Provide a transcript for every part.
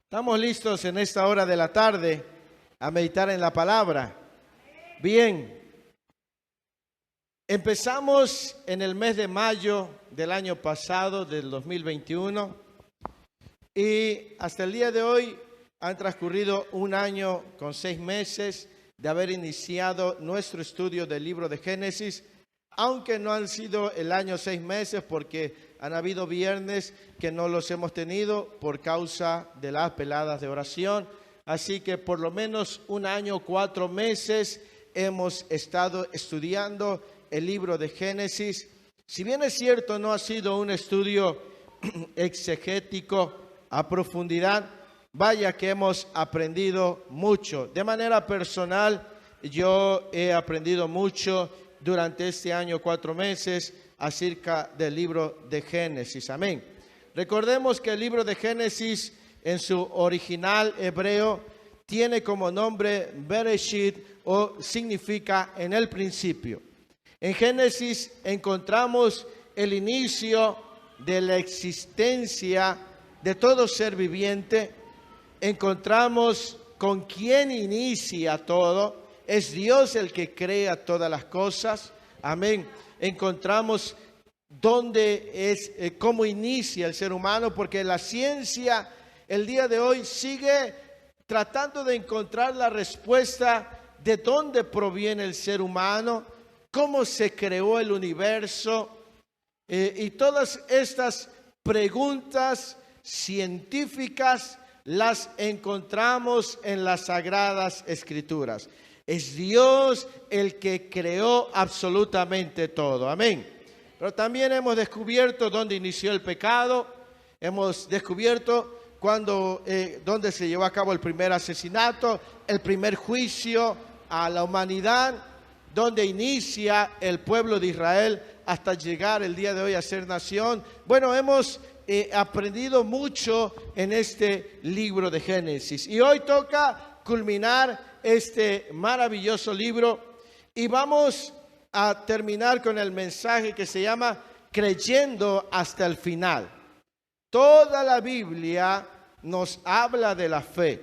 Estamos listos en esta hora de la tarde a meditar en la palabra. Bien, empezamos en el mes de mayo del año pasado, del 2021, y hasta el día de hoy han transcurrido un año con 6 meses de haber iniciado nuestro estudio del libro de Génesis, aunque no han sido el año 6 meses porque han habido viernes que no los hemos tenido por causa de las veladas de oración. Así que por lo menos un año, 4 meses hemos estado estudiando el libro de Génesis. Si bien es cierto, no ha sido un estudio exegético a profundidad, vaya que hemos aprendido mucho. De manera personal, yo he aprendido mucho durante este año, 4 meses, acerca del libro de Génesis. Amén. Recordemos que el libro de Génesis en su original hebreo tiene como nombre Bereshit, o significa en el principio. En Génesis encontramos el inicio de la existencia de todo ser viviente. Encontramos con quién inicia todo. Es Dios el que crea todas las cosas. Amén. Encontramos dónde es, cómo inicia el ser humano, porque la ciencia el día de hoy sigue tratando de encontrar la respuesta de dónde proviene el ser humano, cómo se creó el universo, y todas estas preguntas científicas las encontramos en las Sagradas Escrituras. Es Dios el que creó absolutamente todo. Amén. Pero también hemos descubierto dónde inició el pecado. Hemos descubierto dónde se llevó a cabo el primer asesinato, el primer juicio a la humanidad, dónde inicia el pueblo de Israel hasta llegar el día de hoy a ser nación. Bueno, hemos aprendido mucho en este libro de Génesis. Y hoy toca culminar este maravilloso libro y vamos a terminar con el mensaje que se llama Creyendo hasta el final. Toda la Biblia nos habla de la fe.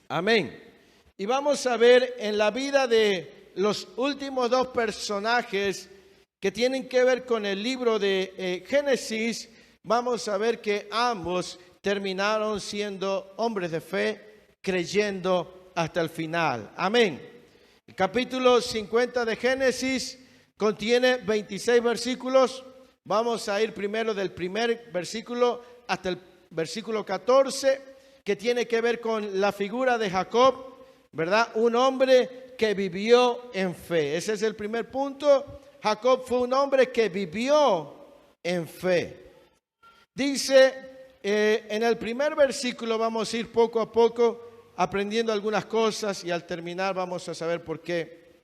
Amén. Y vamos a ver en la vida de los últimos 2 personajes que tienen que ver con el libro de Génesis. Vamos a ver que ambos terminaron siendo hombres de fe, creyendo hasta el final. Amén. El capítulo 50 de Génesis contiene 26 versículos. Vamos a ir primero del primer versículo hasta el versículo 14, que tiene que ver con la figura de Jacob, ¿verdad? Un hombre que vivió en fe. Ese es el primer punto. Jacob fue un hombre que vivió en fe. Dice en el primer versículo, vamos a ir poco a poco aprendiendo algunas cosas y al terminar vamos a saber por qué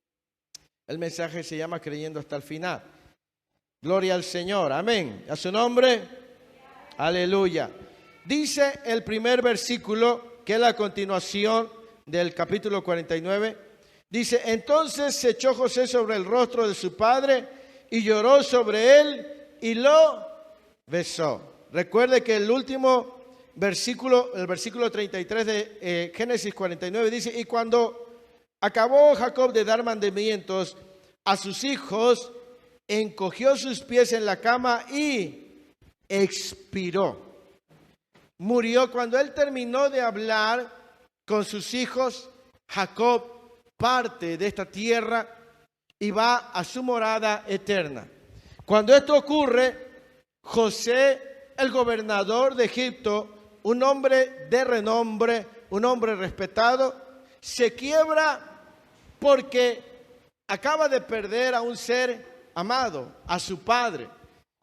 el mensaje se llama Creyendo hasta el final. Gloria al Señor, amén. A su nombre, aleluya. Dice el primer versículo, que es la continuación del capítulo 49. Dice: entonces se echó José sobre el rostro de su padre y lloró sobre él y lo besó. Recuerde que el último versículo, el versículo 33 de Génesis 49 dice: y cuando acabó Jacob de dar mandamientos a sus hijos, encogió sus pies en la cama y expiró. Murió. Cuando él terminó de hablar con sus hijos, Jacob parte de esta tierra y va a su morada eterna. Cuando esto ocurre, José, el gobernador de Egipto, un hombre de renombre, un hombre respetado, se quiebra porque acaba de perder a un ser amado, a su padre,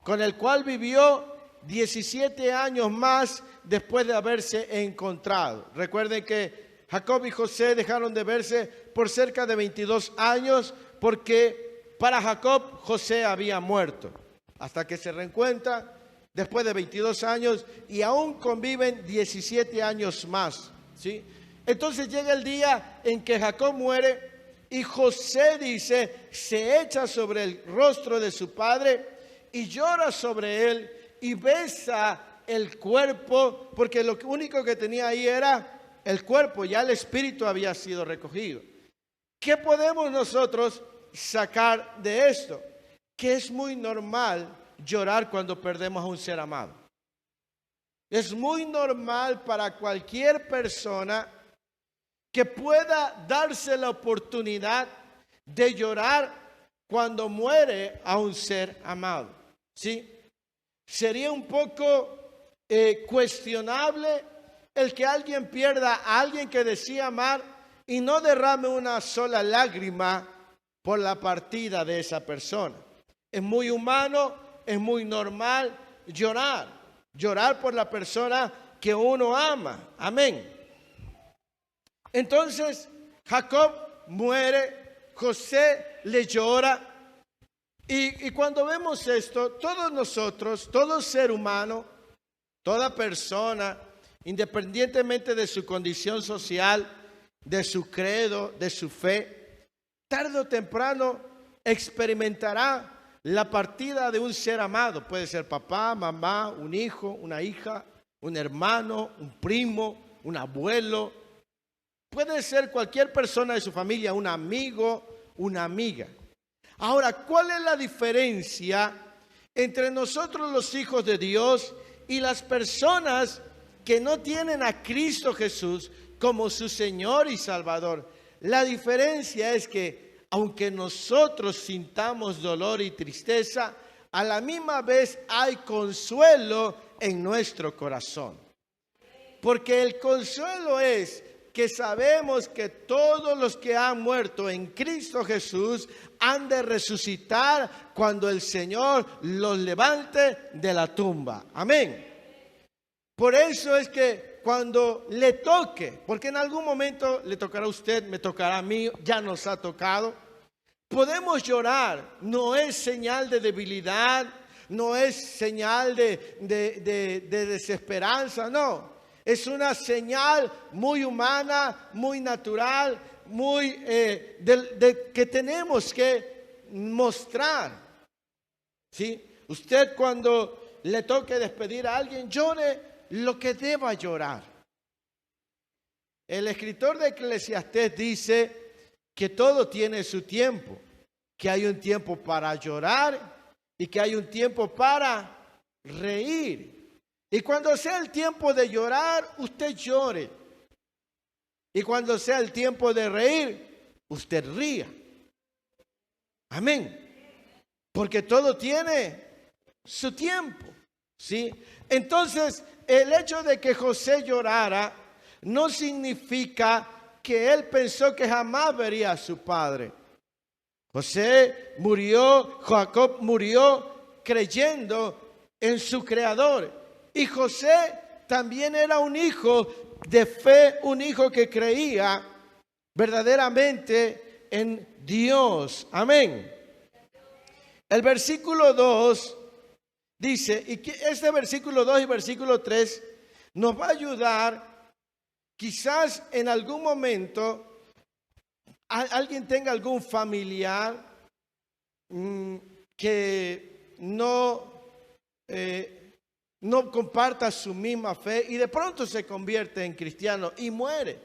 con el cual vivió 17 años más después de haberse encontrado. Recuerden que Jacob y José dejaron de verse por cerca de 22 años porque para Jacob José había muerto. hasta que se reencuentran después de 22 años y aún conviven 17 años más, ¿sí? Entonces llega el día en que Jacob muere y José dice, se echa sobre el rostro de su padre y llora sobre él y besa el cuerpo, porque lo único que tenía ahí era el cuerpo, ya el espíritu había sido recogido. ¿Qué podemos nosotros sacar de esto? Que es muy normal llorar cuando perdemos a un ser amado. Es muy normal para cualquier persona que pueda darse la oportunidad de llorar cuando muere a un ser amado, ¿sí? Sería un poco cuestionable el que alguien pierda a alguien que decía amar y no derrame una sola lágrima por la partida de esa persona. Es muy humano, es muy normal llorar por la persona que uno ama. Amén. Entonces, Jacob muere, José le llora. Y cuando vemos esto, todos nosotros, todo ser humano, toda persona, independientemente de su condición social, de su credo, de su fe, tarde o temprano experimentará la partida de un ser amado. Puede ser papá, mamá, un hijo, una hija, un hermano, un primo, un abuelo. Puede ser cualquier persona de su familia, un amigo, una amiga. Ahora, ¿cuál es la diferencia entre nosotros los hijos de Dios y las personas que no tienen a Cristo Jesús como su Señor y Salvador? La diferencia es que aunque nosotros sintamos dolor y tristeza, a la misma vez hay consuelo en nuestro corazón. Porque el consuelo es que sabemos que todos los que han muerto en Cristo Jesús han de resucitar cuando el Señor los levante de la tumba. Amén. Por eso es que cuando le toque, porque en algún momento le tocará a usted, me tocará a mí, ya nos ha tocado, podemos llorar. No es señal de debilidad, no es señal de desesperanza, no. Es una señal muy humana, muy natural, muy que tenemos que mostrar. ¿Sí? Usted cuando le toque despedir a alguien, llore lo que deba llorar. El escritor de Eclesiastés dice que todo tiene su tiempo, que hay un tiempo para llorar y que hay un tiempo para reír. Y cuando sea el tiempo de llorar, usted llore. Y cuando sea el tiempo de reír, usted ría. Amén. Porque todo tiene su tiempo, ¿sí? Entonces, el hecho de que José llorara no significa que él pensó que jamás vería a su padre. Jacob murió creyendo en su Creador. Y José también era un hijo de fe, un hijo que creía verdaderamente en Dios. Amén. El versículo 2 dice, y que este versículo 2 y versículo 3 nos va a ayudar, quizás en algún momento alguien tenga algún familiar que no comparta su misma fe y de pronto se convierte en cristiano y muere.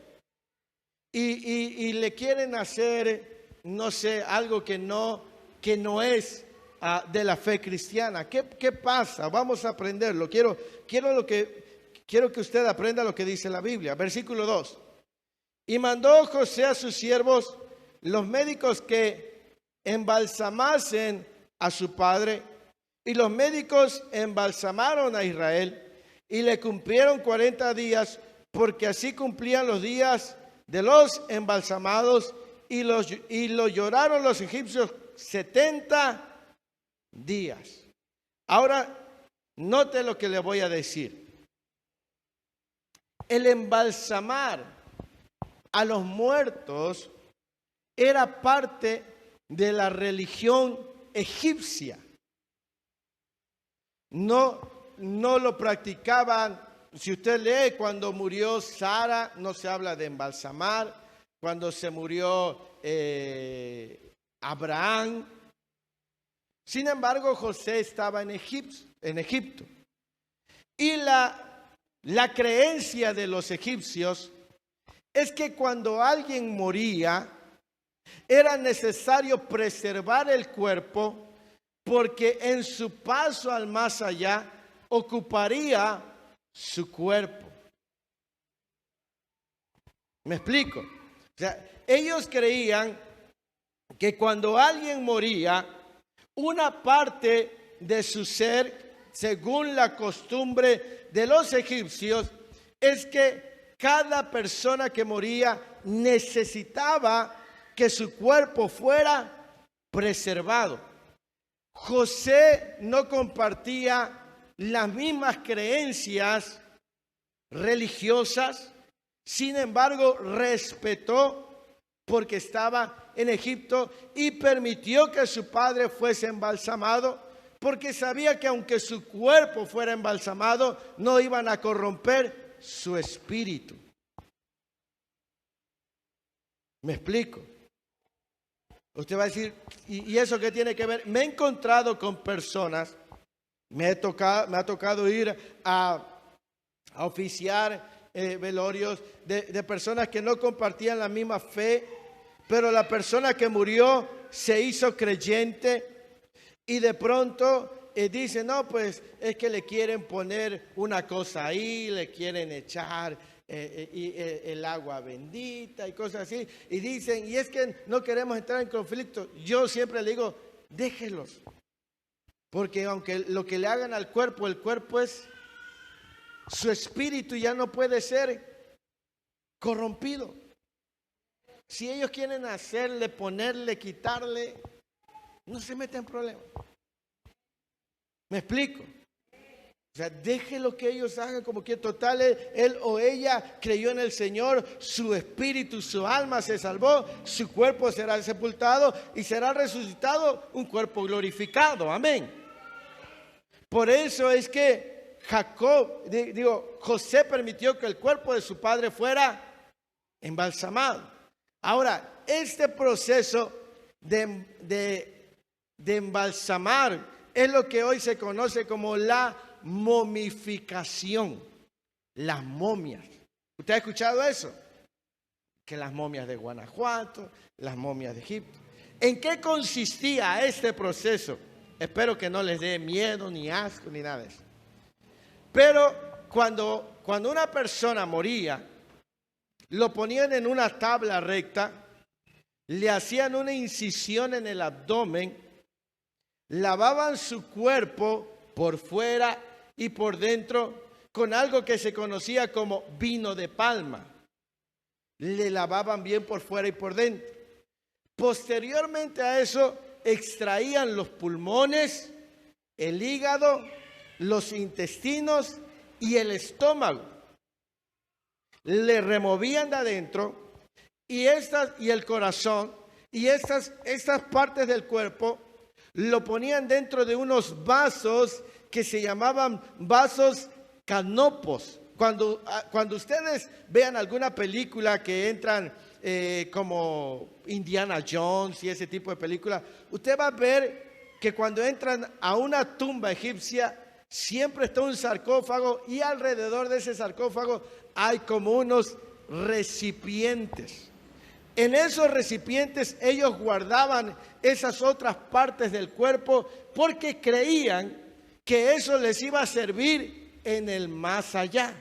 Y le quieren hacer, no sé, algo que no es de la fe cristiana. ¿Qué pasa? Vamos a aprenderlo. Quiero que usted aprenda lo que dice la Biblia. Versículo 2. Y mandó José a sus siervos, los médicos, que embalsamasen a su padre. Y los médicos embalsamaron a Israel y le cumplieron 40 días, porque así cumplían los días de los embalsamados, y lo lloraron los egipcios 70 días. Ahora, note lo que le voy a decir. El embalsamar a los muertos era parte de la religión egipcia. no lo practicaban. Si usted lee, cuando murió Sara, no se habla de embalsamar. Cuando se murió Abraham. Sin embargo, José estaba en Egipto. Y la creencia de los egipcios es que cuando alguien moría, era necesario preservar el cuerpo porque en su paso al más allá ocuparía su cuerpo. ¿Me explico? O sea, ellos creían que cuando alguien moría, una parte de su ser, según la costumbre de los egipcios, es que cada persona que moría necesitaba que su cuerpo fuera preservado. José no compartía las mismas creencias religiosas, sin embargo, respetó porque estaba en Egipto y permitió que su padre fuese embalsamado, porque sabía que aunque su cuerpo fuera embalsamado, no iban a corromper su espíritu. ¿Me explico? Usted va a decir, ¿y eso qué tiene que ver? Me he encontrado con personas, me ha tocado ir a oficiar velorios de personas que no compartían la misma fe, pero la persona que murió se hizo creyente y de pronto dice, no, pues es que le quieren poner una cosa ahí, le quieren echar el agua bendita y cosas así. Y dicen, y es que no queremos entrar en conflicto. Yo siempre le digo, déjelos. Porque aunque lo que le hagan al cuerpo, el cuerpo es, su espíritu ya no puede ser corrompido. Si ellos quieren hacerle, ponerle, quitarle, no se meten en problemas. ¿Me explico? O sea, deje lo que ellos hagan como que total, él o ella creyó en el Señor, su espíritu, su alma se salvó, su cuerpo será sepultado y será resucitado un cuerpo glorificado. Amén. Por eso es que José permitió que el cuerpo de su padre fuera embalsamado. Ahora, este proceso de embalsamar es lo que hoy se conoce como la momificación. Las momias. ¿Usted ha escuchado eso? Que las momias de Guanajuato, las momias de Egipto. ¿En qué consistía este proceso? Espero que no les dé miedo, ni asco, ni nada de eso. Pero cuando una persona moría, lo ponían en una tabla recta, le hacían una incisión en el abdomen, lavaban su cuerpo por fuera y por dentro con algo que se conocía como vino de palma. Le lavaban bien por fuera y por dentro. Posteriormente a eso, extraían los pulmones, el hígado, los intestinos y el estómago. Le removían de adentro y el corazón y estas partes del cuerpo lo ponían dentro de unos vasos que se llamaban vasos canopos. Cuando ustedes vean alguna película que entran como Indiana Jones y ese tipo de películas, usted va a ver que cuando entran a una tumba egipcia siempre está un sarcófago y alrededor de ese sarcófago hay como unos recipientes. En esos recipientes ellos guardaban esas otras partes del cuerpo porque creían que eso les iba a servir en el más allá.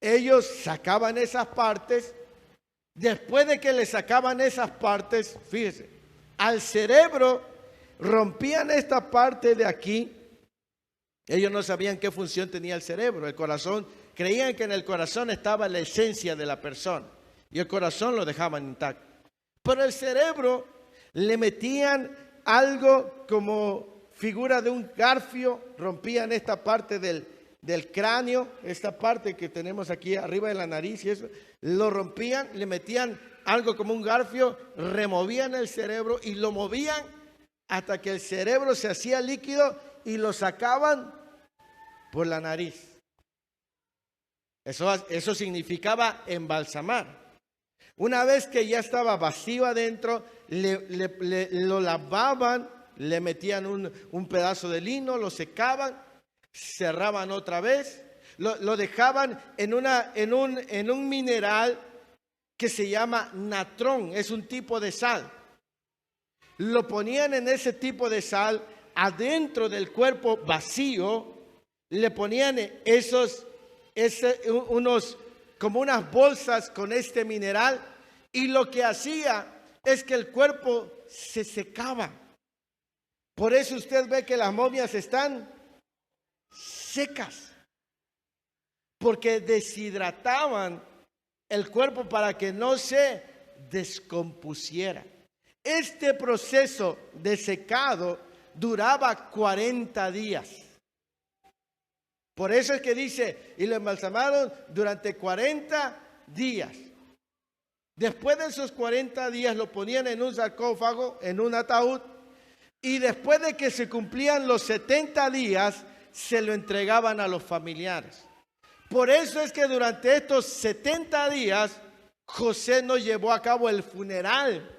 Ellos sacaban esas partes. Después de que le sacaban esas partes, fíjese, al cerebro rompían esta parte de aquí. Ellos no sabían qué función tenía el cerebro, el corazón. Creían que en el corazón estaba la esencia de la persona y el corazón lo dejaban intacto. Pero el cerebro le metían algo como figura de un garfio, rompían esta parte del cráneo, esta parte que tenemos aquí arriba de la nariz y eso, lo rompían, le metían algo como un garfio, removían el cerebro y lo movían hasta que el cerebro se hacía líquido y lo sacaban por la nariz. Eso significaba embalsamar. Una vez que ya estaba vacío adentro, lo lavaban, le metían un pedazo de lino, lo secaban, cerraban otra vez, lo dejaban en un mineral que se llama natrón, es un tipo de sal. Lo ponían en ese tipo de sal, adentro del cuerpo vacío, le ponían como unas bolsas con este mineral, y lo que hacía es que el cuerpo se secaba. Por eso usted ve que las momias están secas, porque deshidrataban el cuerpo para que no se descompusiera. Este proceso de secado duraba 40 días. Por eso es que dice, y lo embalsamaron durante 40 días. Después de esos 40 días lo ponían en un sarcófago, en un ataúd, y después de que se cumplían los 70 días, se lo entregaban a los familiares. Por eso es que durante estos 70 días, José no llevó a cabo el funeral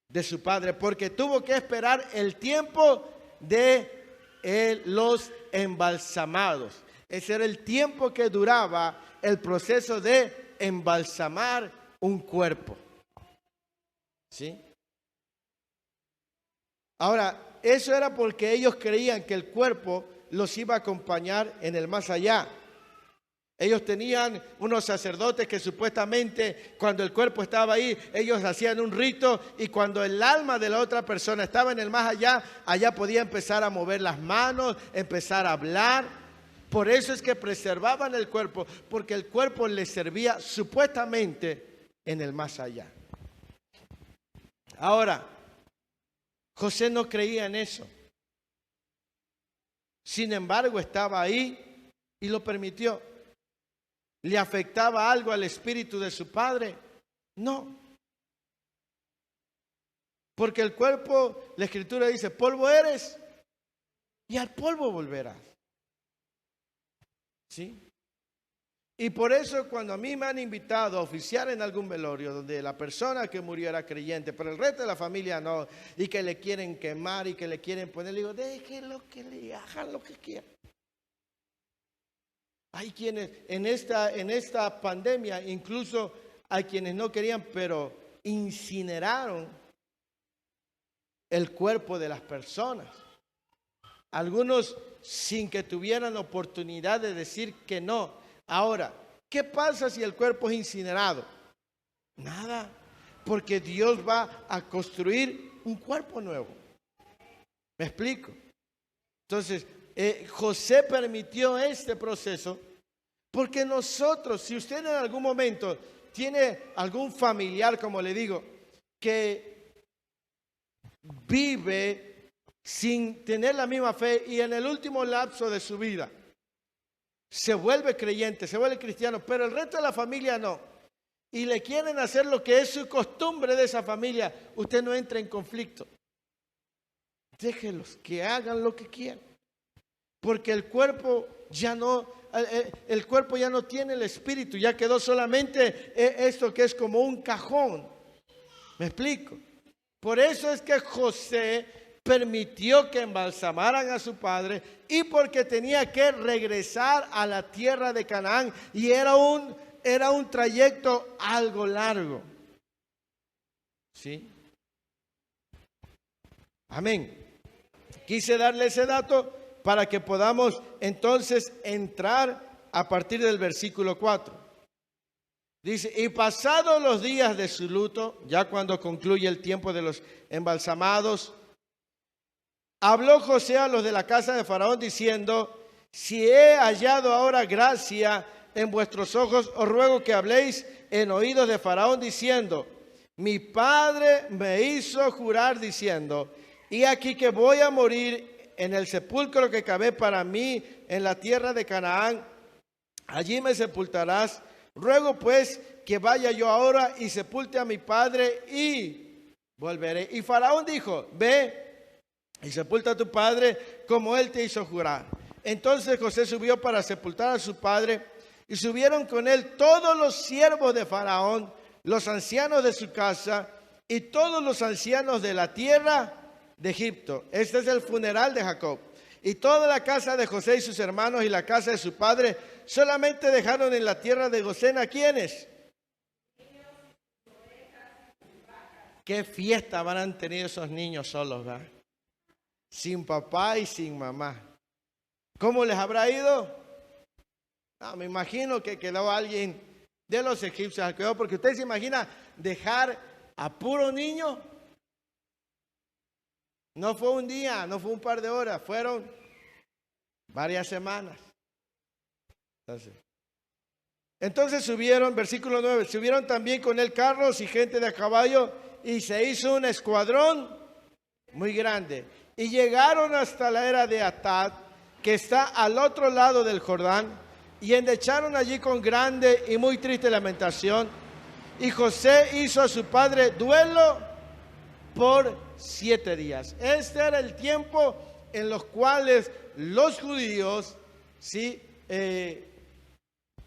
de su padre, porque tuvo que esperar el tiempo de los embalsamados. Ese era el tiempo que duraba el proceso de embalsamar un cuerpo. ¿Sí? Ahora, eso era porque ellos creían que el cuerpo los iba a acompañar en el más allá. Ellos tenían unos sacerdotes que supuestamente cuando el cuerpo estaba ahí, ellos hacían un rito, y cuando el alma de la otra persona estaba en el más allá, allá podía empezar a mover las manos, empezar a hablar. Por eso es que preservaban el cuerpo, porque el cuerpo les servía supuestamente en el más allá. Ahora, José no creía en eso. Sin embargo, estaba ahí y lo permitió. ¿Le afectaba algo al espíritu de su padre? No. Porque el cuerpo, la Escritura dice, polvo eres y al polvo volverás. ¿Sí? Y por eso cuando a mí me han invitado a oficiar en algún velorio donde la persona que murió era creyente, pero el resto de la familia no, y que le quieren quemar y que le quieren poner, le digo, déjenlo que le hagan lo que quieran. Hay quienes en esta pandemia, incluso hay quienes no querían, pero incineraron el cuerpo de las personas. Algunos sin que tuvieran oportunidad de decir que no. Ahora, ¿qué pasa si el cuerpo es incinerado? Nada, porque Dios va a construir un cuerpo nuevo. ¿Me explico? Entonces, José permitió este proceso porque nosotros, si usted en algún momento tiene algún familiar, como le digo, que vive sin tener la misma fe y en el último lapso de su vida se vuelve creyente, se vuelve cristiano, pero el resto de la familia no, y le quieren hacer lo que es su costumbre de esa familia, usted no entra en conflicto. Déjelos que hagan lo que quieran, porque el cuerpo ya no tiene el espíritu, ya quedó solamente esto que es como un cajón. ¿Me explico? Por eso es que José permitió que embalsamaran a su padre, y porque tenía que regresar a la tierra de Canaán, y era un trayecto algo largo. ¿Sí? Amén. Quise darle ese dato para que podamos entonces entrar a partir del versículo 4. Dice, y pasados los días de su luto, ya cuando concluye el tiempo de los embalsamados, habló José a los de la casa de Faraón diciendo, si he hallado ahora gracia en vuestros ojos, os ruego que habléis en oídos de Faraón diciendo, mi padre me hizo jurar diciendo, y aquí que voy a morir en el sepulcro que cavé para mí en la tierra de Canaán, allí me sepultarás. Ruego pues que vaya yo ahora y sepulte a mi padre y volveré. Y Faraón dijo, ve, y sepulta a tu padre como él te hizo jurar. Entonces José subió para sepultar a su padre, y subieron con él todos los siervos de Faraón, los ancianos de su casa y todos los ancianos de la tierra de Egipto. Este es el funeral de Jacob. Y toda la casa de José y sus hermanos y la casa de su padre solamente dejaron en la tierra de Gosén. ¿A quiénes? ¿Qué fiesta habrán tenido esos niños solos, ¿verdad? Sin papá y sin mamá. ¿Cómo les habrá ido? Me imagino que quedó alguien de los egipcios al cuidado, porque usted se imagina dejar a puro niño. No fue un día, no fue un par de horas, fueron varias semanas. Entonces subieron, versículo 9, subieron también con él carros y gente de a caballo, y se hizo un escuadrón muy grande. Y llegaron hasta la era de Atad, que está al otro lado del Jordán, y endecharon allí con grande y muy triste lamentación. Y José hizo a su padre duelo por 7 días. Este era el tiempo en los cuales los judíos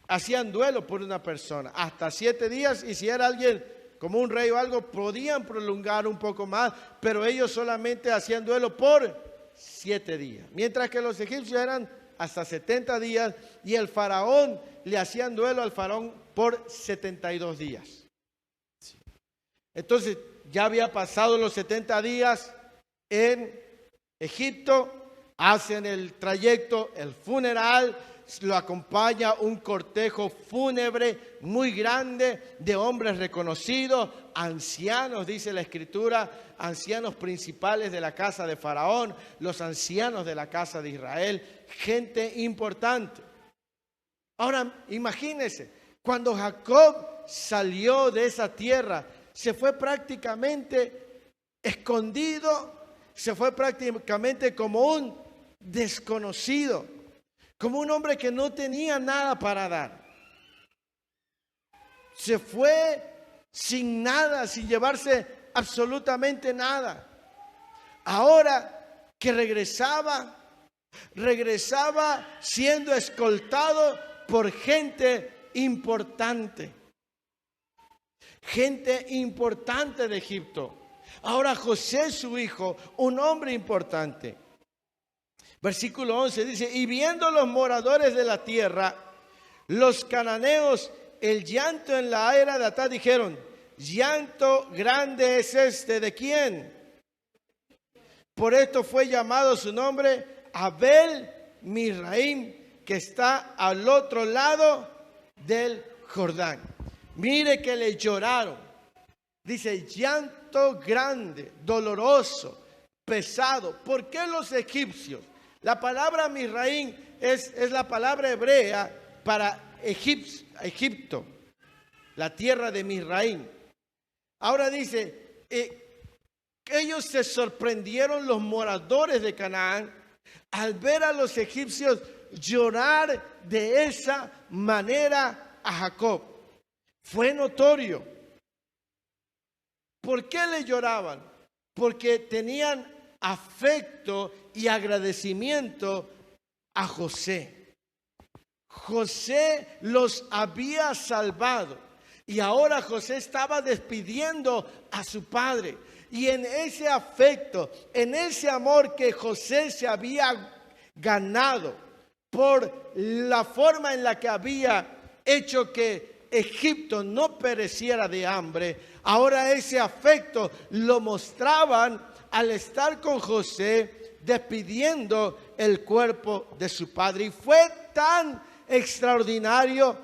hacían duelo por una persona, hasta 7 días, y si era alguien como un rey o algo, podían prolongar un poco más, pero ellos solamente hacían duelo por 7 días, mientras que los egipcios eran hasta 70 días, y el faraón le hacían duelo al faraón por 72 días. Entonces ya había pasado los 70 días en Egipto, hacen el trayecto, el funeral, lo acompaña un cortejo fúnebre muy grande de hombres reconocidos, ancianos, dice la Escritura, ancianos principales de la casa de Faraón, los ancianos de la casa de Israel, gente importante. Ahora, imagínense, cuando Jacob salió de esa tierra, se fue prácticamente escondido, se fue prácticamente como un desconocido, como un hombre que no tenía nada para dar. Se fue sin nada, sin llevarse absolutamente nada. Ahora que regresaba siendo escoltado por gente importante de Egipto. Ahora José, su hijo, un hombre importante. Versículo 11 dice, y viendo los moradores de la tierra, los cananeos, el llanto en la era de Atad, dijeron, llanto grande es este, ¿de quién? Por esto fue llamado su nombre Abel Misraim, que está al otro lado del Jordán. Mire que le lloraron. Dice, llanto grande, doloroso, pesado. ¿Por qué los egipcios? La palabra Misraim es la palabra hebrea para Egipto, la tierra de Misraim. Ahora dice, ellos se sorprendieron, los moradores de Canaán, al ver a los egipcios llorar de esa manera a Jacob. Fue notorio. ¿Por qué le lloraban? Porque tenían afecto y agradecimiento a José. José los había salvado y ahora José estaba despidiendo a su padre. Y en ese afecto, en ese amor que José se había ganado por la forma en la que había hecho que Egipto no pereciera de hambre, ahora ese afecto lo mostraban al estar con José despidiendo el cuerpo de su padre. Y fue tan extraordinario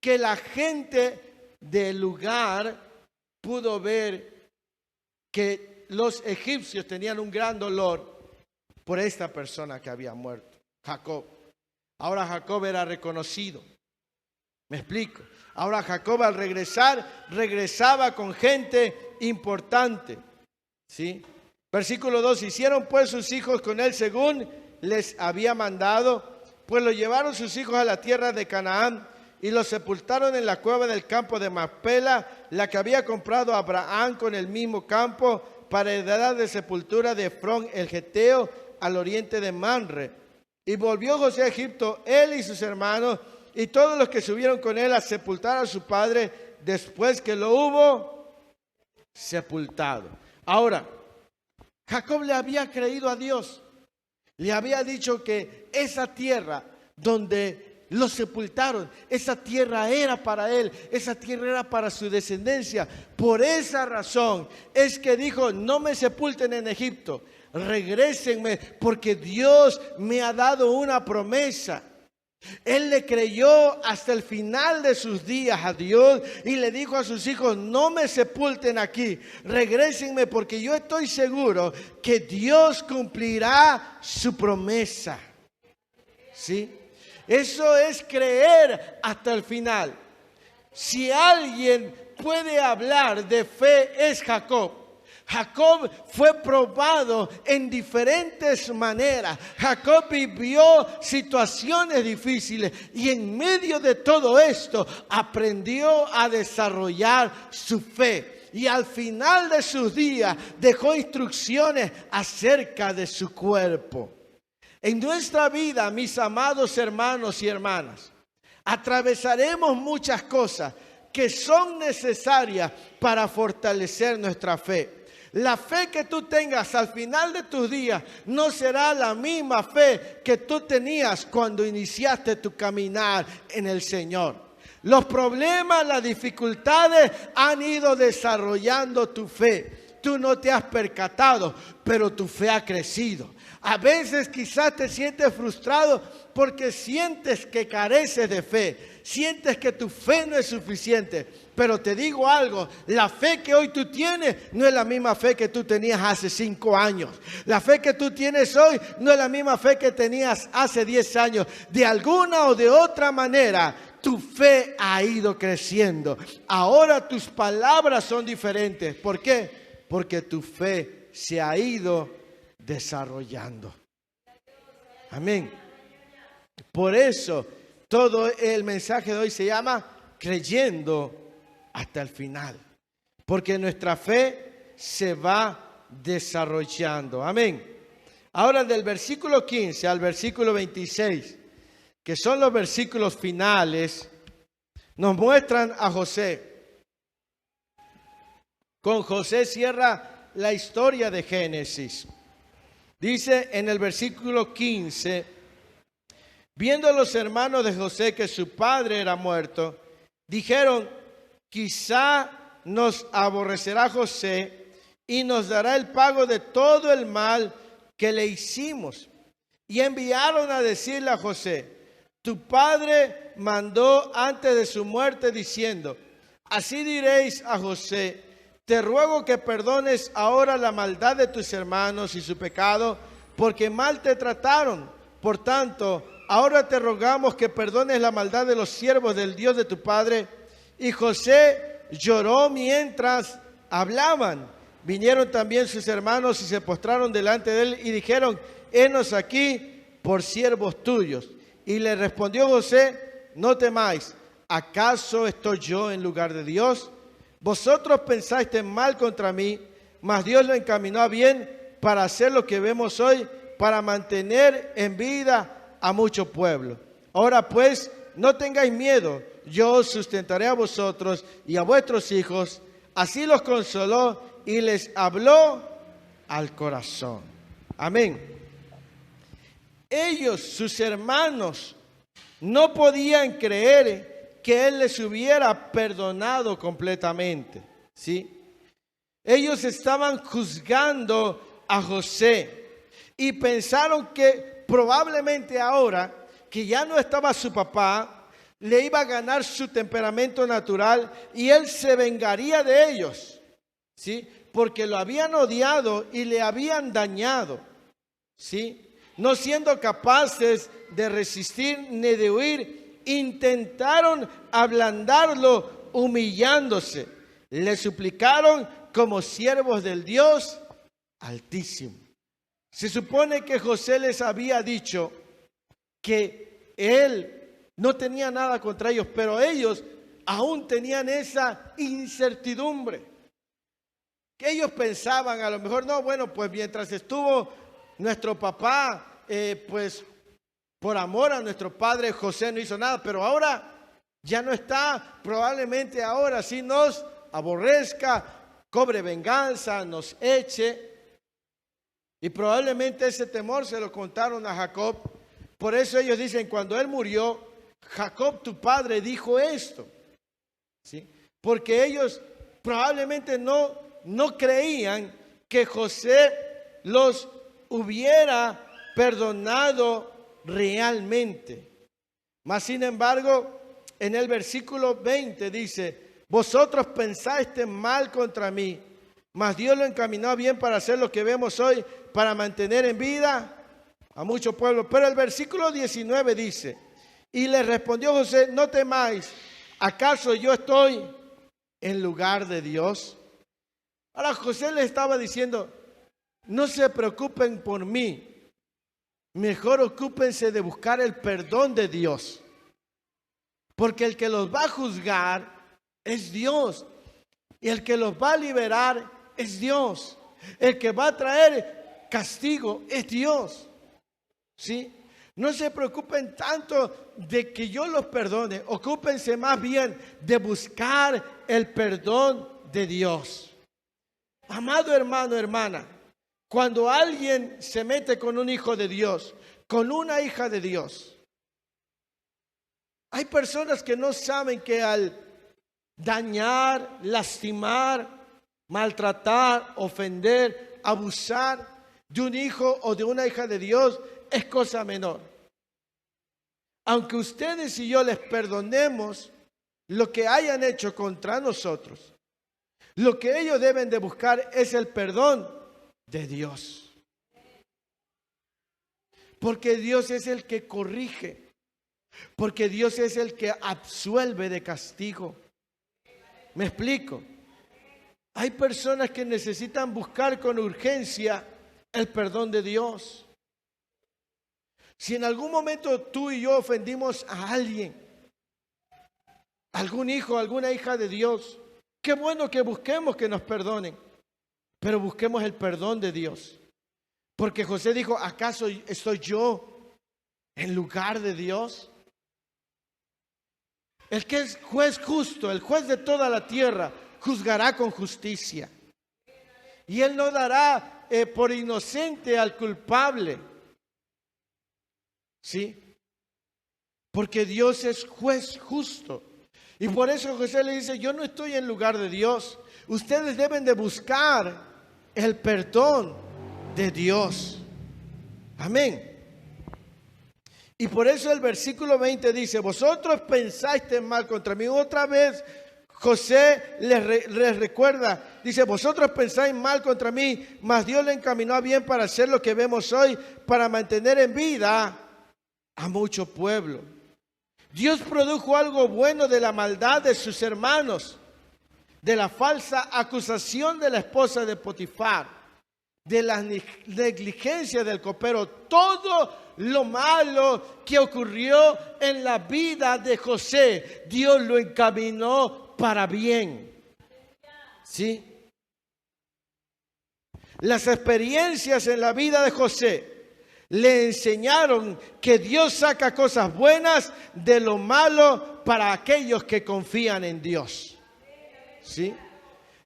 que la gente del lugar pudo ver que los egipcios tenían un gran dolor por esta persona que había muerto, Jacob. Ahora Jacob era reconocido. ¿Me explico? Ahora Jacob al regresar, regresaba con gente importante. ¿Sí? Versículo 2, hicieron pues sus hijos con él según les había mandado, pues lo llevaron sus hijos a la tierra de Canaán y los sepultaron en la cueva del campo de Macpela, la que había comprado Abraham con el mismo campo para heredad de sepultura de Efrón el Geteo al oriente de Manre. Y volvió José a Egipto, él y sus hermanos, y todos los que subieron con él a sepultar a su padre después que lo hubo sepultado. Ahora, Jacob le había creído a Dios. Le había dicho que esa tierra donde lo sepultaron, esa tierra era para él, esa tierra era para su descendencia. Por esa razón es que dijo, no me sepulten en Egipto, regrésenme porque Dios me ha dado una promesa. Él le creyó hasta el final de sus días a Dios y le dijo a sus hijos, no me sepulten aquí, regrésenme porque yo estoy seguro que Dios cumplirá su promesa. ¿Sí? Eso es creer hasta el final. Si alguien puede hablar de fe es Jacob. Jacob fue probado en diferentes maneras. Jacob vivió situaciones difíciles y en medio de todo esto aprendió a desarrollar su fe. Y al final de sus días dejó instrucciones acerca de su cuerpo. En nuestra vida, mis amados hermanos y hermanas, atravesaremos muchas cosas que son necesarias para fortalecer nuestra fe. La fe que tú tengas al final de tus días no será la misma fe que tú tenías cuando iniciaste tu caminar en el Señor. Los problemas, las dificultades han ido desarrollando tu fe. Tú no te has percatado, pero tu fe ha crecido. A veces quizás te sientes frustrado porque sientes que careces de fe. Sientes que tu fe no es suficiente. Pero te digo algo, la fe que hoy tú tienes no es la misma fe que tú tenías hace 5 años. La fe que tú tienes hoy no es la misma fe que tenías hace 10 años. De alguna o de otra manera, tu fe ha ido creciendo. Ahora tus palabras son diferentes. ¿Por qué? Porque tu fe se ha ido desarrollando. Amén. Por eso todo el mensaje de hoy se llama creyendo hasta el final. Porque nuestra fe se va desarrollando. Amén. Ahora del versículo 15 al versículo 26, que son los versículos finales, nos muestran a José. Con José cierra la historia de Génesis. Dice en el versículo 15, viendo los hermanos de José que su padre era muerto, dijeron, quizá nos aborrecerá José y nos dará el pago de todo el mal que le hicimos. Y enviaron a decirle a José, tu padre mandó antes de su muerte diciendo, así diréis a José, te ruego que perdones ahora la maldad de tus hermanos y su pecado, porque mal te trataron. Por tanto, ahora te rogamos que perdones la maldad de los siervos del Dios de tu padre. Y José lloró mientras hablaban. Vinieron también sus hermanos y se postraron delante de él y dijeron, henos aquí por siervos tuyos. Y le respondió José, no temáis, ¿acaso estoy yo en lugar de Dios? Vosotros pensaste mal contra mí, mas Dios lo encaminó a bien para hacer lo que vemos hoy, para mantener en vida a mucho pueblo. Ahora pues, no tengáis miedo, yo os sustentaré a vosotros y a vuestros hijos. Así los consoló y les habló al corazón. Amén. Ellos, sus hermanos, no podían creer que él les hubiera perdonado completamente, ¿sí? Ellos estaban juzgando a José y pensaron que probablemente ahora que ya no estaba su papá, le iba a ganar su temperamento natural y él se vengaría de ellos, ¿sí? Porque lo habían odiado y le habían dañado, ¿sí? No siendo capaces de resistir ni de huir, intentaron ablandarlo humillándose. Le suplicaron como siervos del Dios Altísimo. Se supone que José les había dicho que él no tenía nada contra ellos, pero ellos aún tenían esa incertidumbre. Que ellos pensaban a lo mejor, no, bueno, pues mientras estuvo nuestro papá, pues por amor a nuestro padre José no hizo nada, pero ahora ya no está, probablemente ahora sí nos aborrezca, cobre venganza, nos eche. Y probablemente ese temor se lo contaron a Jacob. Por eso ellos dicen, cuando él murió, Jacob tu padre dijo esto, ¿sí? Porque ellos probablemente no creían que José los hubiera perdonado realmente. Mas sin embargo, en el versículo 20 dice, vosotros pensaste mal contra mí, mas Dios lo encaminó a bien para hacer lo que vemos hoy, para mantener en vida a mucho pueblo. Pero el versículo 19 dice, y le respondió José, no temáis, ¿acaso yo estoy en lugar de Dios? Ahora José le estaba diciendo, no se preocupen por mí, mejor ocúpense de buscar el perdón de Dios. Porque el que los va a juzgar es Dios. Y el que los va a liberar es Dios. El que va a traer castigo es Dios. ¿Sí? No se preocupen tanto de que yo los perdone. Ocúpense más bien de buscar el perdón de Dios. Amado hermano, hermana, cuando alguien se mete con un hijo de Dios, con una hija de Dios, hay personas que no saben que al dañar, lastimar, maltratar, ofender, abusar de un hijo o de una hija de Dios es cosa menor. Aunque ustedes y yo les perdonemos lo que hayan hecho contra nosotros, lo que ellos deben de buscar es el perdón de Dios. Porque Dios es el que corrige. Porque Dios es el que absuelve de castigo. ¿Me explico? Hay personas que necesitan buscar con urgencia el perdón de Dios. Si en algún momento tú y yo ofendimos a alguien, algún hijo, alguna hija de Dios, qué bueno que busquemos que nos perdonen, pero busquemos el perdón de Dios. Porque José dijo, ¿acaso estoy yo en lugar de Dios? El que es juez justo, el juez de toda la tierra, juzgará con justicia. Y él no dará por inocente al culpable. ¿Sí? Porque Dios es juez justo. Y por eso José le dice, yo no estoy en lugar de Dios. Ustedes deben de buscar el perdón de Dios. Amén. Y por eso el versículo 20 dice, vosotros pensaste mal contra mí. Otra vez José les recuerda, dice, vosotros pensáis mal contra mí, mas Dios le encaminó a bien para hacer lo que vemos hoy, para mantener en vida a mucho pueblo. Dios produjo algo bueno de la maldad de sus hermanos, de la falsa acusación de la esposa de Potifar, de la negligencia del copero, todo lo malo que ocurrió en la vida de José, Dios lo encaminó para bien. ¿Sí? Las experiencias en la vida de José le enseñaron que Dios saca cosas buenas de lo malo para aquellos que confían en Dios. ¿Sí?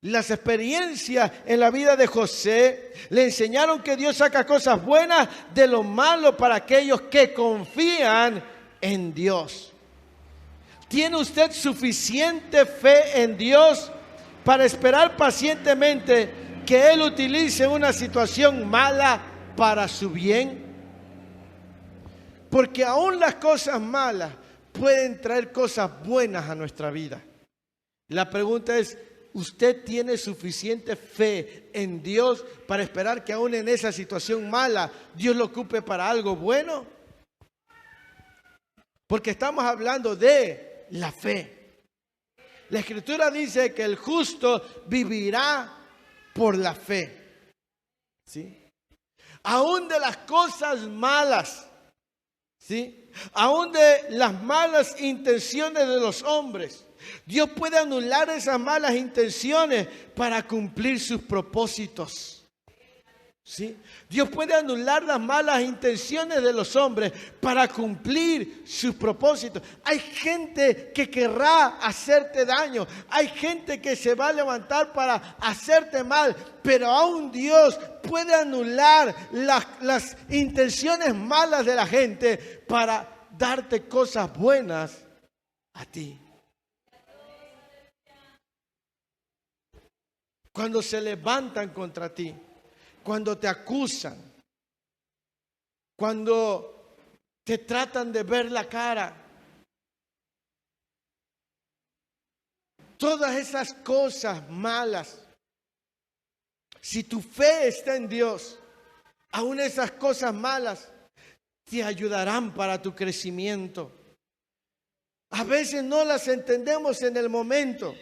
Las experiencias en la vida de José le enseñaron que Dios saca cosas buenas de lo malo para aquellos que confían en Dios. ¿Tiene usted suficiente fe en Dios para esperar pacientemente que Él utilice una situación mala para su bien? Porque aún las cosas malas pueden traer cosas buenas a nuestra vida. La pregunta es, ¿usted tiene suficiente fe en Dios para esperar que aún en esa situación mala Dios lo ocupe para algo bueno? Porque estamos hablando de la fe. La Escritura dice que el justo vivirá por la fe. ¿Sí? Aún de las cosas malas, ¿sí? Aún de las malas intenciones de los hombres, Dios puede anular esas malas intenciones para cumplir sus propósitos. ¿Sí? Dios puede anular las malas intenciones de los hombres para cumplir sus propósitos. Hay gente que querrá hacerte daño. Hay gente que se va a levantar para hacerte mal. Pero aún Dios puede anular las intenciones malas de la gente para darte cosas buenas a ti. Cuando se levantan contra ti, cuando te acusan, cuando te tratan de ver la cara, todas esas cosas malas, si tu fe está en Dios, aún esas cosas malas te ayudarán para tu crecimiento. A veces no las entendemos en el momento,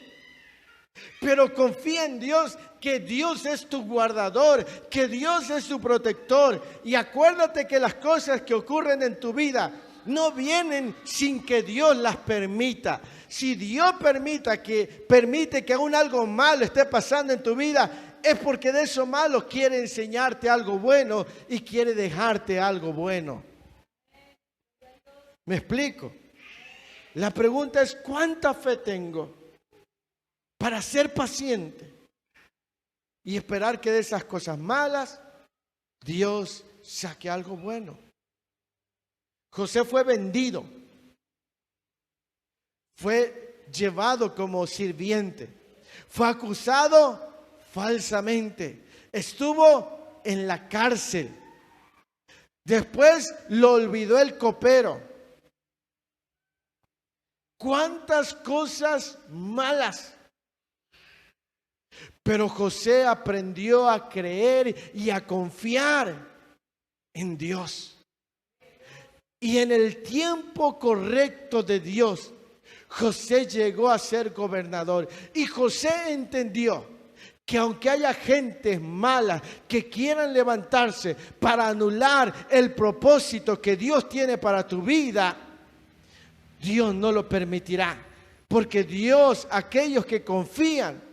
pero confía en Dios, que Dios es tu guardador, que Dios es tu protector. Y acuérdate que las cosas que ocurren en tu vida no vienen sin que Dios las permita. Si Dios permite que aún algo malo esté pasando en tu vida, es porque de eso malo quiere enseñarte algo bueno y quiere dejarte algo bueno. ¿Me explico? La pregunta es, ¿cuánta fe tengo para ser paciente y esperar que de esas cosas malas Dios saque algo bueno? José fue vendido, fue llevado como sirviente, fue acusado falsamente, estuvo en la cárcel, después lo olvidó el copero. ¿Cuántas cosas malas? Pero José aprendió a creer y a confiar en Dios. Y en el tiempo correcto de Dios, José llegó a ser gobernador. Y José entendió que aunque haya gentes malas que quieran levantarse para anular el propósito que Dios tiene para tu vida, Dios no lo permitirá. Porque Dios, aquellos que confían,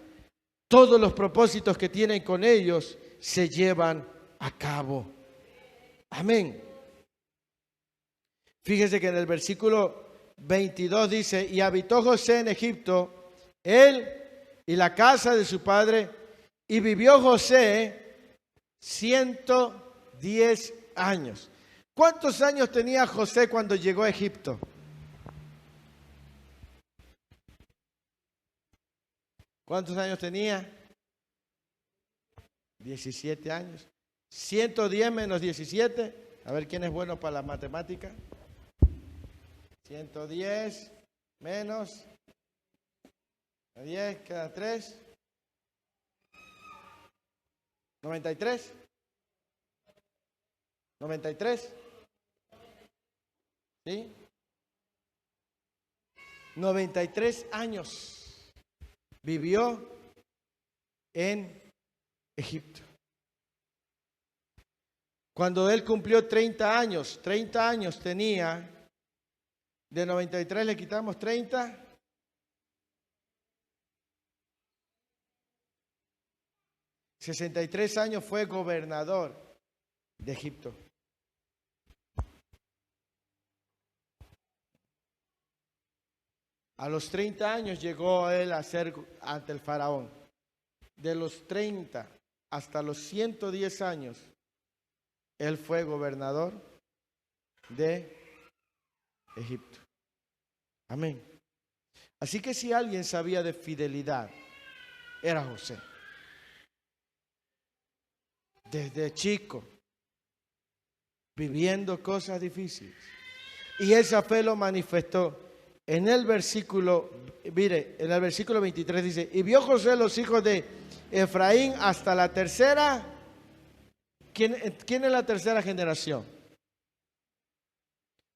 todos los propósitos que tienen con ellos se llevan a cabo. Amén. Fíjese que en el versículo 22 dice, y habitó José en Egipto, él y la casa de su padre, y vivió José 110 años. ¿Cuántos años tenía José cuando llegó a Egipto? ¿Cuántos años tenía? 17 años. 110 menos 17. A ver quién es bueno para la matemática. 110 menos 10, queda 3. 93. 93. ¿Sí? 93 años vivió en Egipto. Cuando él cumplió 30 años tenía, de 93 le quitamos 30, 63 años fue gobernador de Egipto. A los 30 años llegó él a ser ante el faraón. De los 30 hasta los 110 años, él fue gobernador de Egipto. Amén. Así que si alguien sabía de fidelidad, era José. Desde chico, viviendo cosas difíciles. Y esa fe lo manifestó. En el versículo, mire, en el versículo 23 dice, y vio José los hijos de Efraín hasta la tercera. ¿Quién es la tercera generación?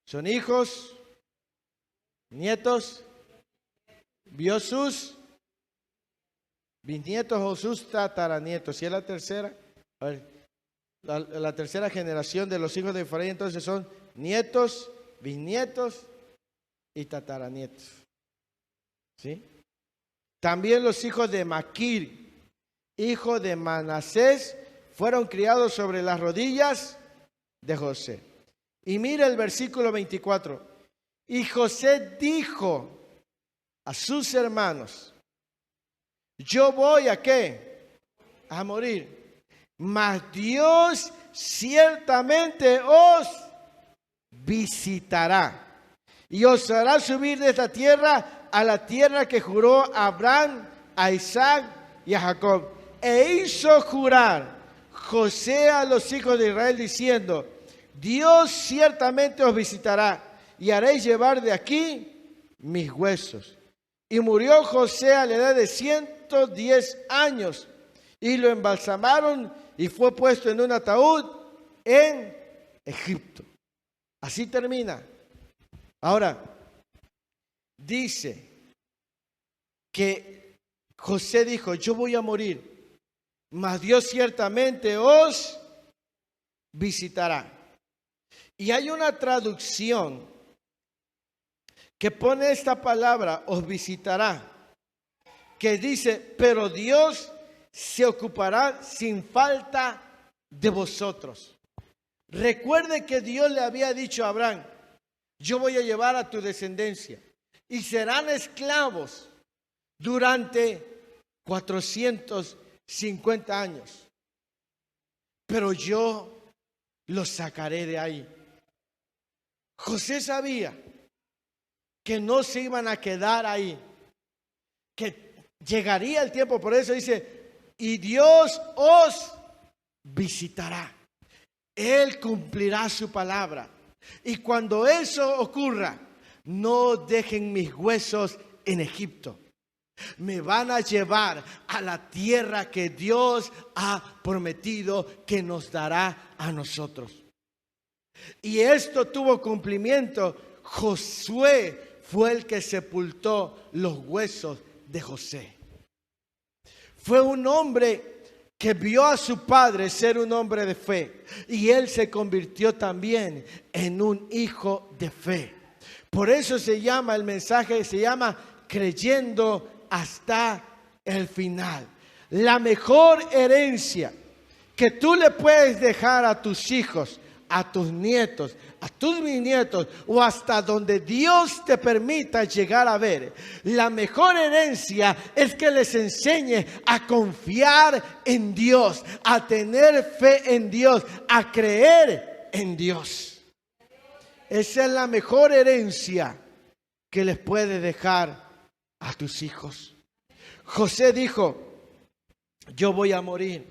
Son hijos, nietos, vio sus bisnietos o sus tataranietos. Si es la tercera, a ver, la tercera generación de los hijos de Efraín, entonces son nietos, bisnietos y tataranietos. ¿sí? También los hijos de Maquir, hijo de Manasés, fueron criados sobre las rodillas de José. Y mira el versículo 24. Y José dijo a sus hermanos: yo voy ¿a qué? A morir. Mas Dios ciertamente os visitará y os hará subir de esta tierra a la tierra que juró a Abraham, a Isaac y a Jacob. E hizo jurar José a los hijos de Israel diciendo: Dios ciertamente os visitará y haréis llevar de aquí mis huesos. Y murió José a la edad de 110 años y lo embalsamaron y fue puesto en un ataúd en Egipto. Así termina. Ahora, dice que José dijo: yo voy a morir, mas Dios ciertamente os visitará. Y hay una traducción que pone esta palabra, os visitará, que dice: pero Dios se ocupará sin falta de vosotros. Recuerde que Dios le había dicho a Abraham: yo voy a llevar a tu descendencia y serán esclavos durante 450 años. Pero yo los sacaré de ahí. José sabía que no se iban a quedar ahí, que llegaría el tiempo. Por eso dice: y Dios os visitará. Él cumplirá su palabra. Y cuando eso ocurra, no dejen mis huesos en Egipto. Me van a llevar a la tierra que Dios ha prometido que nos dará a nosotros. Y esto tuvo cumplimiento. Josué fue el que sepultó los huesos de José. Fue un hombre que vio a su padre ser un hombre de fe, y él se convirtió también en un hijo de fe. Por eso se llama, el mensaje se llama creyendo hasta el final. La mejor herencia que tú le puedes dejar a tus hijos, a tus nietos, a tus bisnietos o hasta donde Dios te permita llegar a ver, la mejor herencia es que les enseñe a confiar en Dios, a tener fe en Dios, a creer en Dios. Esa es la mejor herencia que les puedes dejar a tus hijos. José dijo: yo voy a morir,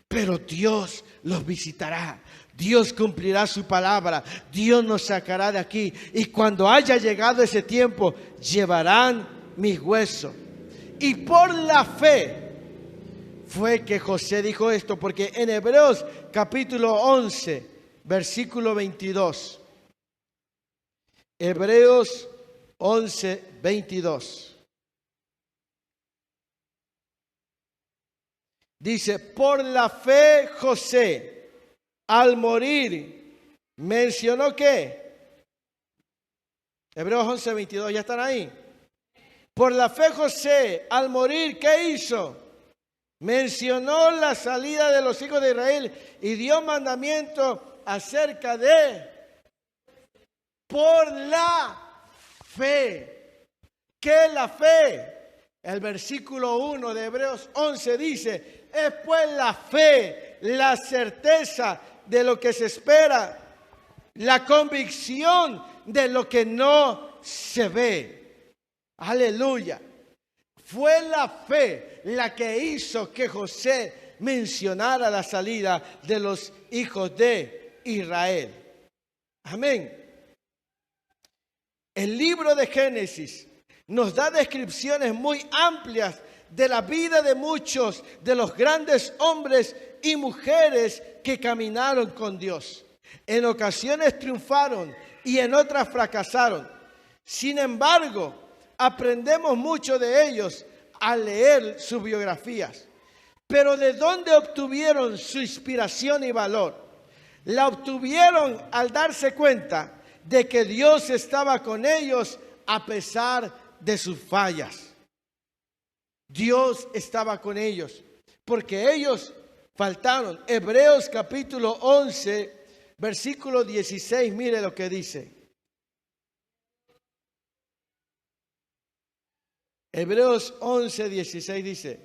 pero Dios los visitará. Dios cumplirá su palabra. Dios nos sacará de aquí. Y cuando haya llegado ese tiempo, llevarán mis huesos. Y por la fe fue que José dijo esto, porque en Hebreos capítulo 11, versículo 22. Hebreos 11, 22. Dice: por la fe José, al morir, mencionó ¿qué? Hebreos 11, 22, ¿ya están ahí? Por la fe José, al morir, ¿qué hizo? Mencionó la salida de los hijos de Israel y dio mandamiento acerca de, por la fe. ¿Qué es la fe? El versículo 1 de Hebreos 11 dice: es pues la fe, la certeza de lo que se espera, la convicción de lo que no se ve. Aleluya. Fue la fe la que hizo que José mencionara la salida de los hijos de Israel. Amén. El libro de Génesis nos da descripciones muy amplias de la vida de muchos de los grandes hombres y mujeres que caminaron con Dios. En ocasiones triunfaron y en otras fracasaron. Sin embargo, aprendemos mucho de ellos al leer sus biografías. Pero ¿de dónde obtuvieron su inspiración y valor? La obtuvieron al darse cuenta de que Dios estaba con ellos a pesar de sus fallas. Dios estaba con ellos, porque ellos faltaron. Hebreos capítulo 11, versículo 16, mire lo que dice. Hebreos 11, 16 dice: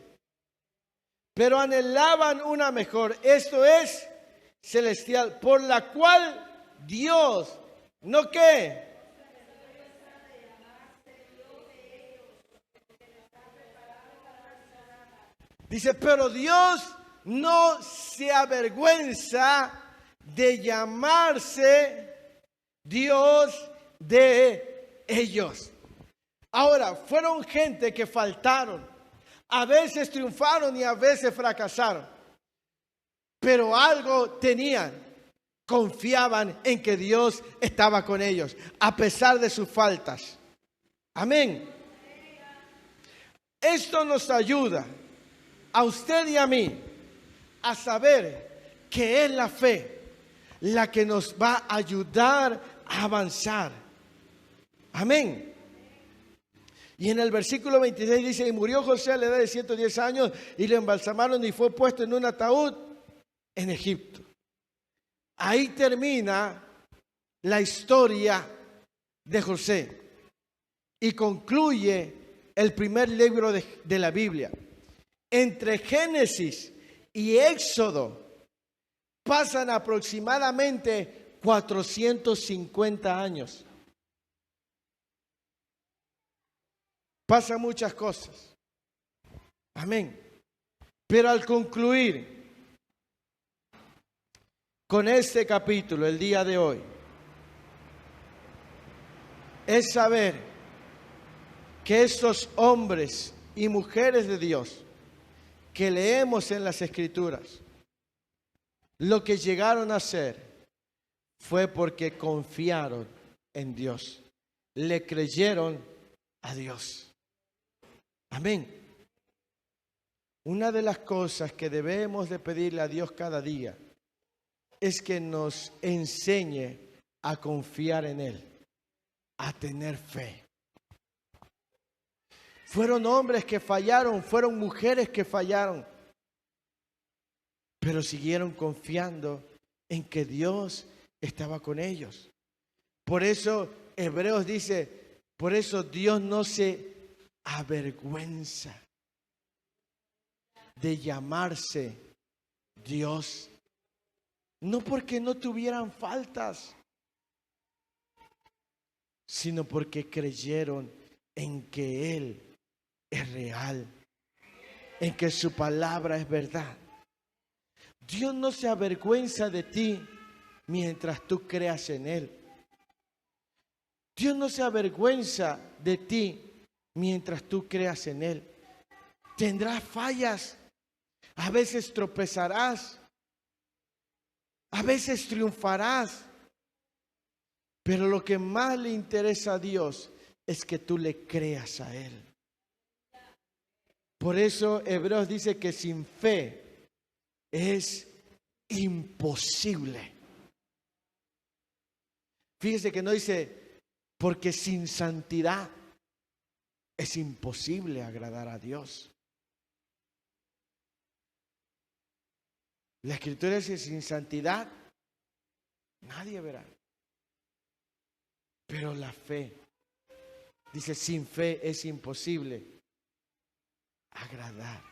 pero anhelaban una mejor, esto es, celestial, por la cual Dios, ¿no qué? Dice, pero Dios no se avergüenza de llamarse Dios de ellos. Ahora, fueron gente que faltaron. A veces triunfaron y a veces fracasaron. Pero algo tenían. Confiaban en que Dios estaba con ellos, a pesar de sus faltas. Amén. Esto nos ayuda a usted y a mí a saber que es la fe la que nos va a ayudar a avanzar. Amén. Y en el versículo 26 dice: y murió José a la edad de 110 años y lo embalsamaron y fue puesto en un ataúd en Egipto. Ahí termina la historia de José y concluye el primer libro de la Biblia. Entre Génesis y Éxodo pasan aproximadamente 450 años. Pasan muchas cosas. Amén. Pero al concluir con este capítulo el día de hoy, es saber que estos hombres y mujeres de Dios que leemos en las Escrituras, lo que llegaron a hacer fue porque confiaron en Dios, le creyeron a Dios. Amén. Una de las cosas que debemos de pedirle a Dios cada día es que nos enseñe a confiar en Él, a tener fe. Fueron hombres que fallaron, fueron mujeres que fallaron, pero siguieron confiando en que Dios estaba con ellos. Por eso Hebreos dice, por eso Dios no se avergüenza de llamarse Dios. No porque no tuvieran faltas, sino porque creyeron en que Él es real, en que su palabra es verdad. Dios no se avergüenza de ti mientras tú creas en Él. Dios no se avergüenza de ti mientras tú creas en Él. Tendrás fallas, a veces tropezarás, a veces triunfarás, pero lo que más le interesa a Dios es que tú le creas a Él. Por eso Hebreos dice que sin fe es imposible. Fíjese que no dice, porque sin santidad es imposible agradar a Dios. La Escritura dice, sin santidad nadie verá. Pero la fe, dice, sin fe es imposible agradar.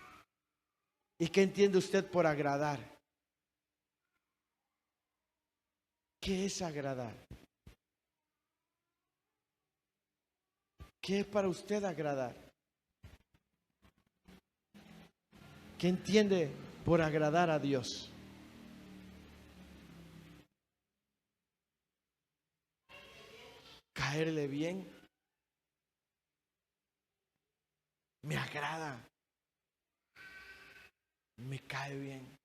¿Y qué entiende usted por agradar? ¿Qué es agradar? ¿Qué es para usted agradar? ¿Qué entiende por agradar a Dios? Caerle bien. Me agrada. Me cae bien.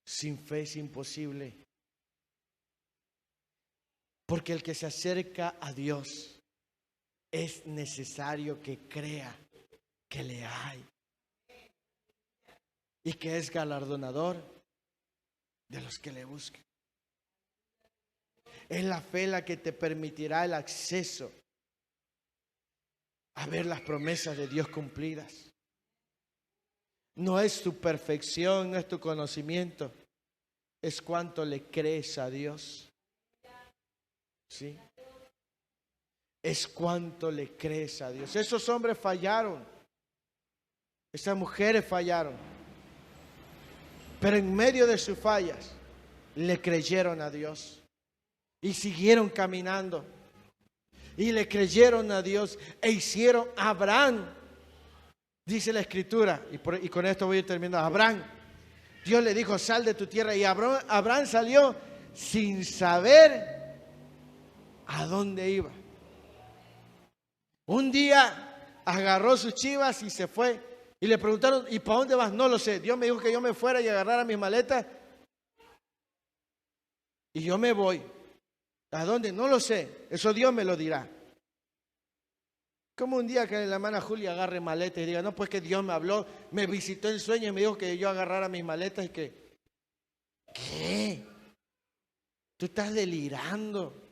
Sin fe es imposible. Porque el que se acerca a Dios es necesario que crea que le hay y que es galardonador de los que le buscan. Es la fe la que te permitirá el acceso a ver las promesas de Dios cumplidas. No es tu perfección, no es tu conocimiento, es cuánto le crees a Dios. ¿Sí? Es cuánto le crees a Dios. Esos hombres fallaron, esas mujeres fallaron, pero en medio de sus fallas le creyeron a Dios y siguieron caminando y le creyeron a Dios e hicieron a Abraham. Dice la Escritura, y con esto voy a ir terminando. Abraham, Dios le dijo, sal de tu tierra, y Abraham salió sin saber a dónde iba. Un día agarró sus chivas y se fue. Y le preguntaron, ¿y para dónde vas? No lo sé. Dios me dijo que yo me fuera y agarrara mis maletas. Y yo me voy. ¿A dónde? No lo sé. Eso Dios me lo dirá. Como un día que la hermana Julia agarre maletas y diga, no, pues que Dios me habló, me visitó en sueño y me dijo que yo agarrara mis maletas y que... ¿Qué? Tú estás delirando.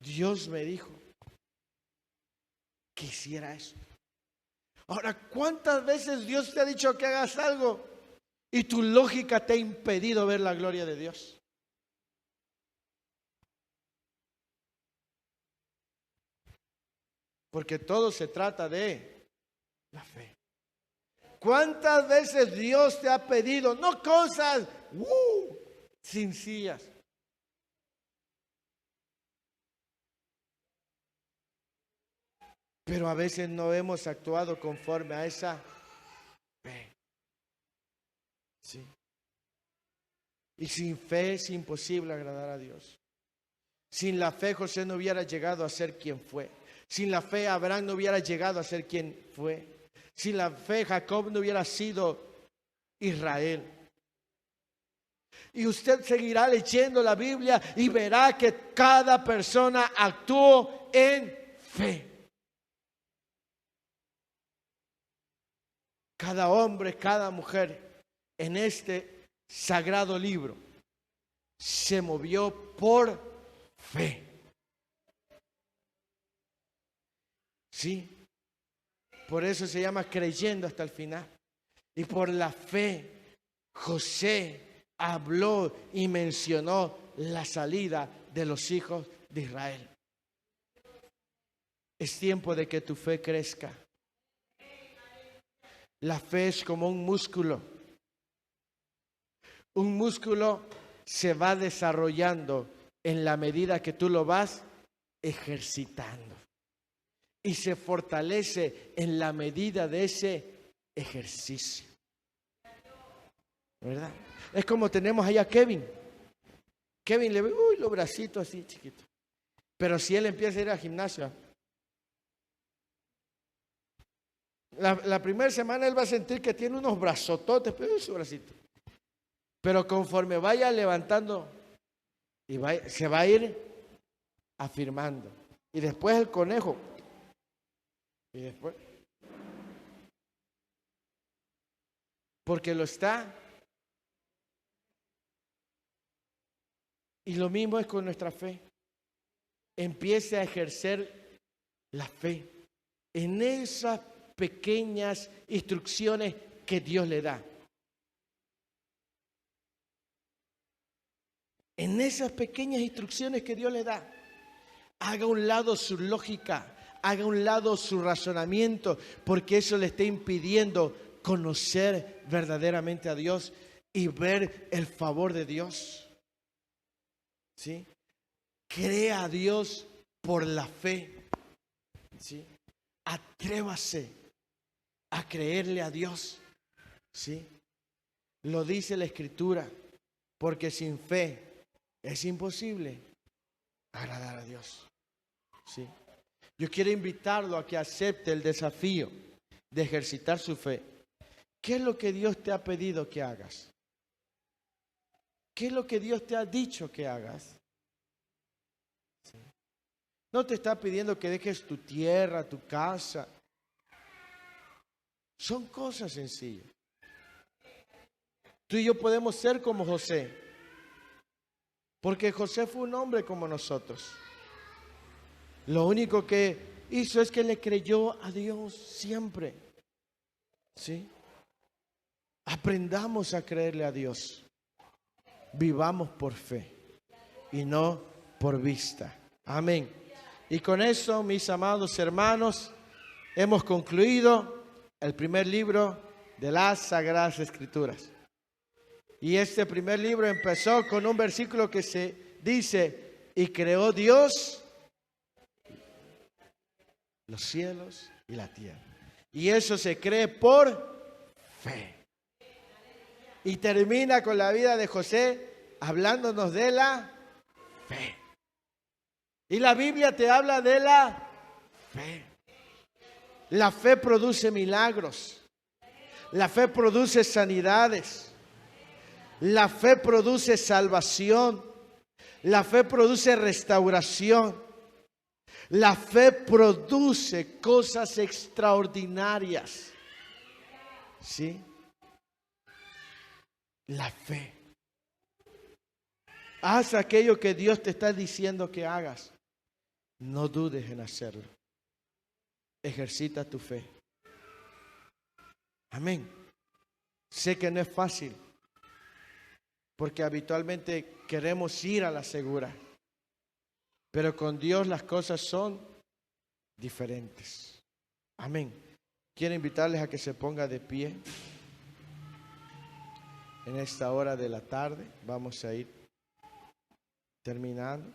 Dios me dijo que hiciera eso. Ahora, ¿cuántas veces Dios te ha dicho que hagas algo y tu lógica te ha impedido ver la gloria de Dios? Porque todo se trata de la fe. ¿Cuántas veces Dios te ha pedido, no cosas sencillas? Pero a veces no hemos actuado conforme a esa fe. Sí. Y sin fe es imposible agradar a Dios. Sin la fe José no hubiera llegado a ser quien fue. Sin la fe Abraham no hubiera llegado a ser quien fue. Sin la fe Jacob no hubiera sido Israel. Y usted seguirá leyendo la Biblia y verá que cada persona actuó en fe. Cada hombre, cada mujer en este sagrado libro se movió por fe. Sí, por eso se llama creyendo hasta el final. Y por la fe, José habló y mencionó la salida de los hijos de Israel. Es tiempo de que tu fe crezca. La fe es como un músculo. Un músculo se va desarrollando en la medida que tú lo vas ejercitando. Y se fortalece en la medida de ese ejercicio. ¿Verdad? Es como tenemos allá a Kevin. Kevin le ve, los bracitos así chiquitos. Pero si él empieza a ir al gimnasio, la primera semana él va a sentir que tiene unos brazototes, pero su bracito. Pero conforme vaya levantando, se va a ir afirmando. Y después el conejo. Y después. Porque lo está. Y lo mismo es con nuestra fe. Empiece a ejercer la fe en esas pequeñas instrucciones que Dios le da. En esas pequeñas instrucciones que Dios le da. Haga a un lado su lógica, haga a un lado su razonamiento, porque eso le está impidiendo conocer verdaderamente a Dios y ver el favor de Dios. ¿Sí? Crea a Dios por la fe. ¿Sí? Atrévase a creerle a Dios. ¿Sí? Lo dice la Escritura, porque sin fe es imposible agradar a Dios. ¿Sí? Yo quiero invitarlo a que acepte el desafío de ejercitar su fe. ¿Qué es lo que Dios te ha pedido que hagas? ¿Qué es lo que Dios te ha dicho que hagas? ¿Sí? No te está pidiendo que dejes tu tierra, tu casa. Son cosas sencillas. Tú y yo podemos ser como José. Porque José fue un hombre como nosotros. Lo único que hizo es que le creyó a Dios siempre. ¿Sí? Aprendamos a creerle a Dios. Vivamos por fe y no por vista. Amén. Y con eso, mis amados hermanos, hemos concluido el primer libro de las Sagradas Escrituras. Y este primer libro empezó con un versículo que se dice: y creó Dios los cielos y la tierra. Y eso se cree por fe. Y termina con la vida de José hablándonos de la fe. Y la Biblia te habla de la fe. La fe produce milagros. La fe produce sanidades. La fe produce salvación. La fe produce restauración. La fe produce cosas extraordinarias. ¿Sí? La fe. Haz aquello que Dios te está diciendo que hagas. No dudes en hacerlo. Ejercita tu fe. Amén. Sé que no es fácil, porque habitualmente queremos ir a la segura. Pero con Dios las cosas son diferentes. Amén. Quiero invitarles a que se ponga de pie. En esta hora de la tarde vamos a ir terminando.